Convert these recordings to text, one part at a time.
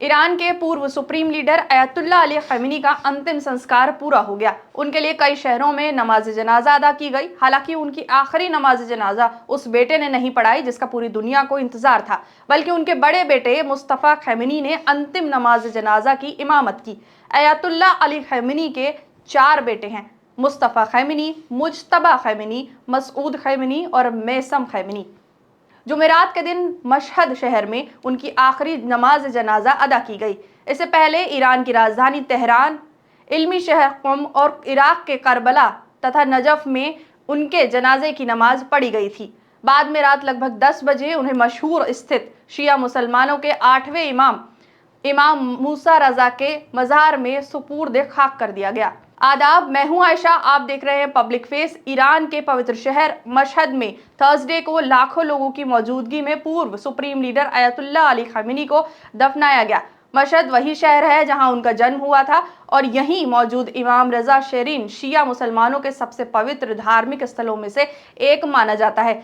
Iran के पूर्व supreme leader अयतुल्ला Ali Khamenei का अंतिम संस्कार पूरा हो गया। उनके लिए कई शहरों में नमाज जनाजा अदा की गई। हालांकि उनकी आखिरी नमाज जनाजा उस बेटे ने नहीं पढ़ाई जिसका पूरी दुनिया को इंतजार था, बल्कि उनके बड़े बेटे मुस्तफा खमेनी ने अंतिम नमाज जनाजा की इमामत की। अयतुल्ला अली खमेनी के 4 बेटे हैं: Mustafa Khamenei, Mojtaba Khamenei, Masoud Khamenei और मेसम खमेनी। जुमेरात के दिन मशहद शहर में उनकी आखिरी नमाज जनाजा अदा की गई। इससे पहले ईरान की राजधानी तेहरान, इल्मी शहर क़ुम और इराक के करबला तथा नजफ में उनके जनाजे की नमाज पढ़ी गई थी। बाद में रात लगभग 10 बजे उन्हें मशहूर स्थित शिया मुसलमानों के 8वें इमाम मूसा रजा के मज़ार में सुपुर्द खाक कर दिया गया। आदाब, मैं हूं आयशा। आप देख रहे हैं पब्लिक फेस। ईरान के पवित्र शहर मशहद में थर्सडे को लाखों लोगों की मौजूदगी में पूर्व सुप्रीम लीडर अयतुल्ला अली खमेनी को दफनाया गया। मशहद वही शहर है जहां उनका जन्म हुआ था और यहीं मौजूद इमाम रजा शेरीन शिया मुसलमानों के सबसे पवित्र धार्मिक स्थलों में से एक माना जाता है।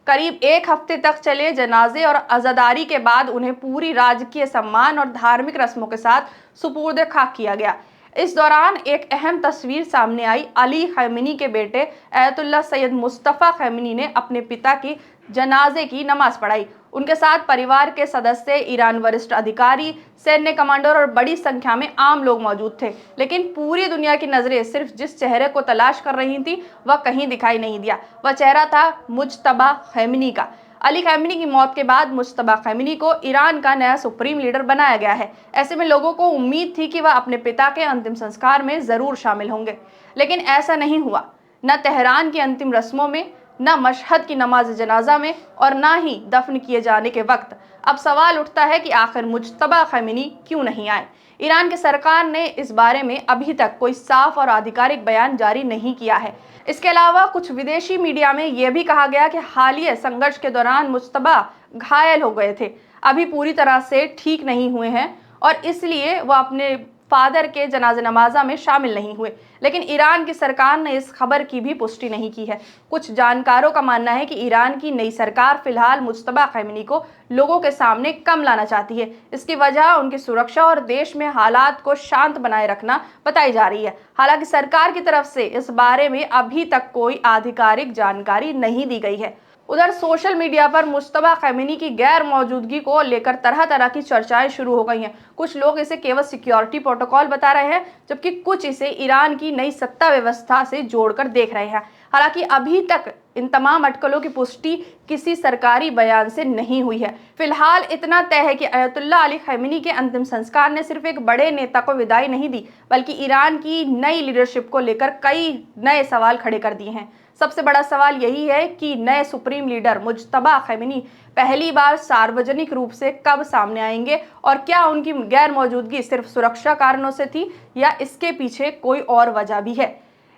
करीब 1 हफ्ते तक चले जनाजे और अज़ादारी के बाद उन्हें पूरी राजकीय सम्मान और धार्मिक रस्मों के साथ सुपुर्द खाक किया गया। इस दौरान एक अहम तस्वीर सामने आई। अली खमेनी के बेटे अयतुल्ला सैयद मुस्तफा खमेनी ने अपने पिता की जनाजे की नमाज पढ़ाई। उनके साथ परिवार के सदस्य, ईरान वरिष्ठ अधिकारी, सैन्य कमांडर और बड़ी संख्या में आम लोग मौजूद थे। लेकिन पूरी दुनिया की नजरें सिर्फ जिस चेहरे को तलाश कर रही थी वह कहीं दिखाई नहीं दिया। वह चेहरा था मुज्तबा खमेनी का। अली खमेनी की मौत के बाद मुज्तबा खमेनी को ईरान का नया सुप्रीम लीडर बनाया गया है। ऐसे में लोगों को उम्मीद थी कि वह अपने पिता के अंतिम संस्कार में जरूर शामिल होंगे, लेकिन ऐसा नहीं हुआ। न तेहरान की अंतिम रस्मों में, न मशहद की नमाज जनाजा में और न ही दफन किए जाने के वक्त। अब सवाल उठता है कि आखिर मुज्तबा खमेनी क्यों नहीं आए। ईरान की सरकार ने इस बारे में अभी तक कोई साफ और आधिकारिक बयान जारी नहीं किया है। इसके अलावा कुछ विदेशी मीडिया में यह भी कहा गया कि हालिया संघर्ष के दौरान मुज्तबा घायल हो गए थे, अभी पूरी तरह से ठीक नहीं हुए हैं और इसलिए वह अपने फादर के जनाजा नमाजा में शामिल नहीं हुए। लेकिन ईरान की सरकार ने इस खबर की भी पुष्टि नहीं की है। कुछ जानकारों का मानना है कि ईरान की नई सरकार फिलहाल मुज्तबा खमेनी को लोगों के सामने कम लाना चाहती है। इसकी वजह उनकी सुरक्षा और देश में हालात को शांत बनाए रखना बताई जा रही है। हालांकि सरकार की तरफ से इस बारे में अभी तक कोई आधिकारिक जानकारी नहीं दी गई है। उधर सोशल मीडिया पर मुज्तबा खमेनी की गैर मौजूदगी को लेकर तरह तरह की चर्चाएं शुरू हो गई हैं। कुछ लोग इसे केवल सिक्योरिटी प्रोटोकॉल बता रहे हैं, जबकि कुछ इसे ईरान की नई सत्ता व्यवस्था से जोड़कर देख रहे हैं। हालांकि अभी तक इन तमाम अटकलों की पुष्टि किसी सरकारी बयान से नहीं हुई है। फिलहाल इतना तय है कि अयतुल्ला अली खमेनी के अंतिम संस्कार ने सिर्फ एक बड़े नेता को विदाई नहीं दी, बल्कि ईरान की नई लीडरशिप को लेकर कई नए सवाल खड़े कर दिए हैं। सबसे बड़ा सवाल यही है कि नए सुप्रीम लीडर मुज्तबा खमेनी पहली बार सार्वजनिक रूप से कब सामने आएंगे और क्या उनकी गैर मौजूदगी सिर्फ सुरक्षा कारणों से थी या इसके पीछे कोई और वजह भी है।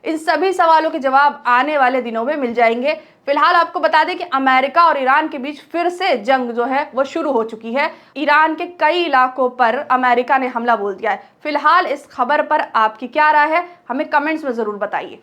इन सभी सवालों के जवाब आने वाले दिनों में मिल जाएंगे। फिलहाल आपको बता दें कि अमेरिका और ईरान के बीच फिर से जंग जो है वो शुरू हो चुकी है। ईरान के कई इलाकों पर अमेरिका ने हमला बोल दिया है। फिलहाल इस खबर पर आपकी क्या राय है, हमें कमेंट्स में जरूर बताइए।